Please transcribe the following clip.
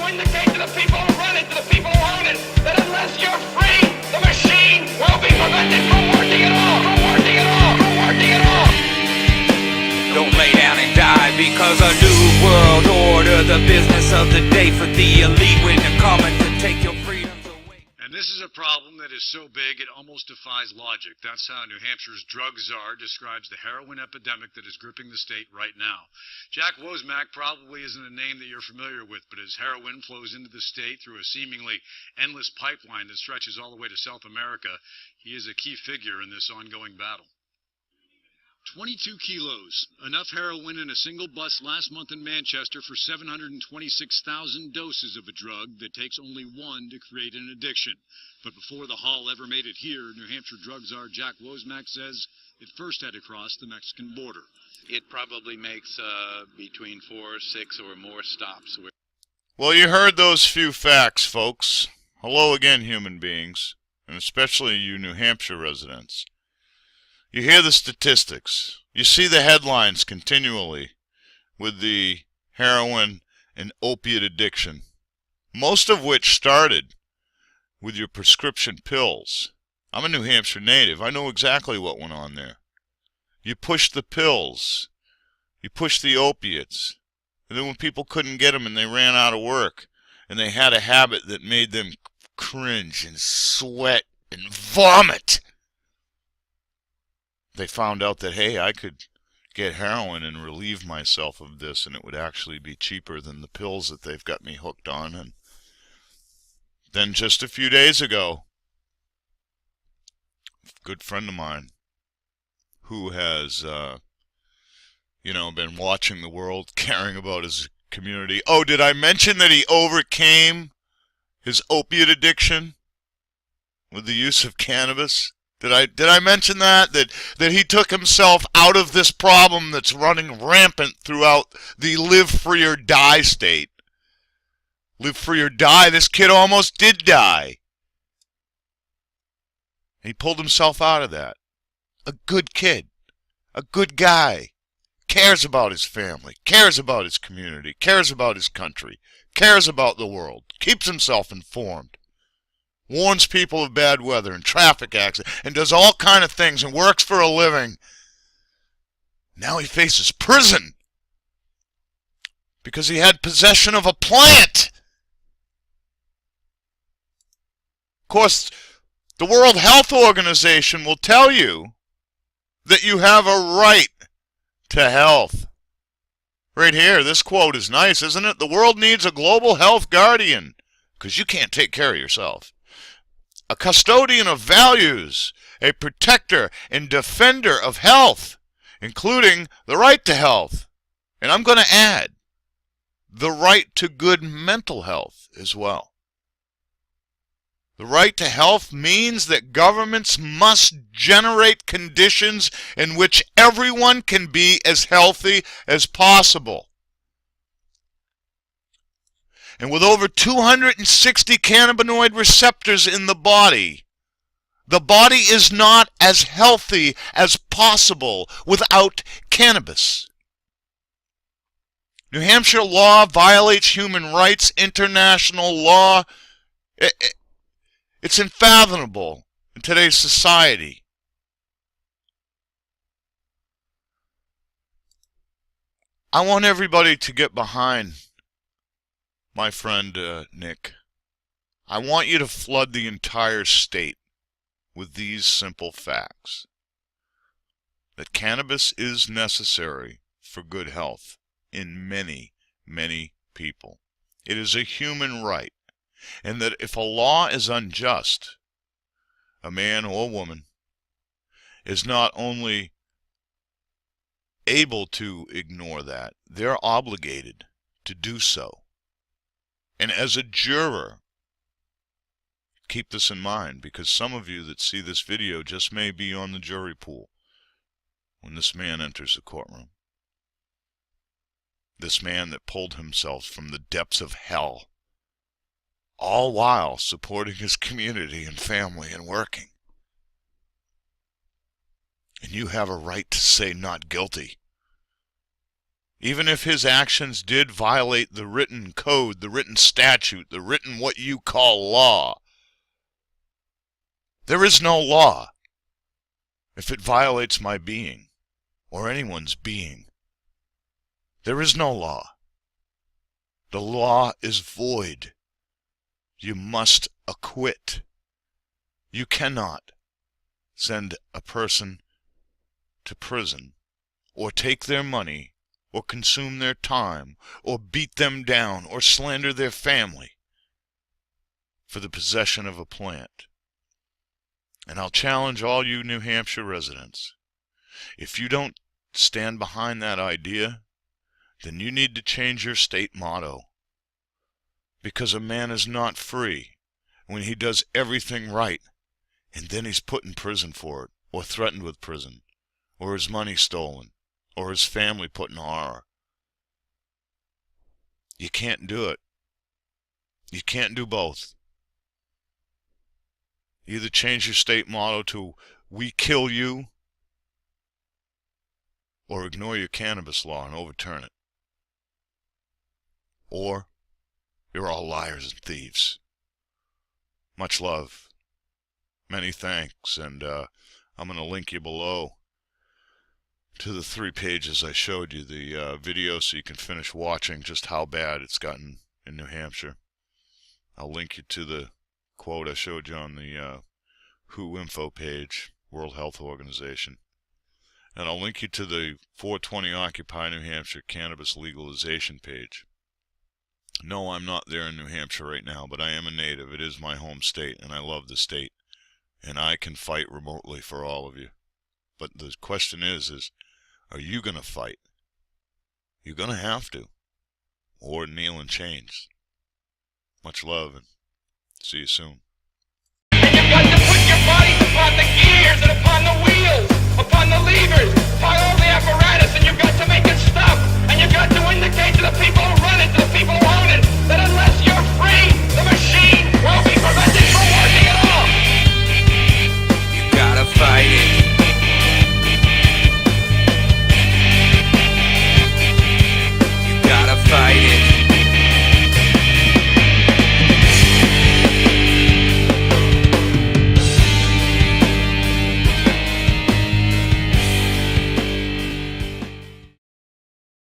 to indicate to the people who run it, to the people who own it, that unless you're free, the machine will be prevented from working at all, from working at all, from working at all. Don't lay down and die because a new world order, the business of the day for the elite when they're coming to take your freedoms away. And this is a problem that is so big it almost defies logic. That's how New Hampshire's drug czar describes the heroin epidemic that is gripping the state right now. Jack Womack probably isn't a name that you're familiar with, but as heroin flows into the state through a seemingly endless pipeline that stretches all the way to South America, he is a key figure in this ongoing battle. 22 kilos, enough heroin in a single bus last month in Manchester for 726,000 doses of a drug that takes only one to create an addiction. But before the haul ever made it here, New Hampshire drug czar Jack Womack says it first had to cross the Mexican border. It probably makes between 4 or 6 or more stops. Well, you heard those few facts, folks. Hello again, human beings, and especially you New Hampshire residents. You hear the statistics. You see the headlines continually with the heroin and opiate addiction, most of which started with your prescription pills. I'm a New Hampshire native. I know exactly what went on there. You pushed the pills. You pushed the opiates. And then when people couldn't get them and they ran out of work and they had a habit that made them cringe and sweat and vomit, they found out that, hey, I could get heroin and relieve myself of this, and it would actually be cheaper than the pills that they've got me hooked on. And then just a few days ago, a good friend of mine who has, been watching the world, caring about his community. Oh, did I mention that he overcame his opiate addiction with the use of cannabis? Did I mention that he took himself out of this problem that's running rampant throughout the live free or die state? Live free or die. This kid almost did die. He pulled himself out of that. A good kid. A good guy. Cares about his family. Cares about his community. Cares about his country. Cares about the world. Keeps himself informed. Warns people of bad weather and traffic accidents, and does all kind of things and works for a living. Now he faces prison because he had possession of a plant. Of course, the World Health Organization will tell you that you have a right to health. Right here, this quote is nice, isn't it? The world needs a global health guardian because you can't take care of yourself. A custodian of values, a protector and defender of health, including the right to health. And I'm going to add, the right to good mental health as well. The right to health means that governments must generate conditions in which everyone can be as healthy as possible. And with over 260 cannabinoid receptors in the body is not as healthy as possible without cannabis. New Hampshire law violates human rights, international law. It's unfathomable in today's society. I want everybody to get behind my friend Nick. I want you to flood the entire state with these simple facts. That cannabis is necessary for good health in many, many people. It is a human right. And that if a law is unjust, a man or woman is not only able to ignore that, they're obligated to do so. And as a juror, keep this in mind, because some of you that see this video just may be on the jury pool when this man enters the courtroom. This man that pulled himself from the depths of hell, all while supporting his community and family and working. And you have a right to say not guilty. even if his actions did violate the written code, the written statute, the written what you call law, there is no law if it violates my being or anyone's being. There is no law. The law is void. You must acquit. You cannot send a person to prison or take their money or consume their time or beat them down or slander their family for the possession of a plant. And I'll challenge all you New Hampshire residents. If you don't stand behind that idea, then you need to change your state motto. Because a man is not free when he does everything right and then he's put in prison for it, or threatened with prison, or his money stolen, or his family put in horror. You can't do it. You can't do both. Either change your state motto to "we kill you," or ignore your cannabis law and overturn it. Or you're all liars and thieves. Much love. Many thanks. And I'm going to link you below to the 3 pages I showed you, the video, so you can finish watching just how bad it's gotten in New Hampshire. I'll link you to the quote I showed you on the WHO info page, World Health Organization. And I'll link you to the 420 Occupy New Hampshire cannabis legalization page. No, I'm not there in New Hampshire right now, but I am a native. It is my home state, and I love the state. And I can fight remotely for all of you. But the question is are you going to fight? You're going to have to. Or kneel in chains. Much love, and see you soon. And you've got to put your bodies upon the gears and upon the wheels, upon the levers.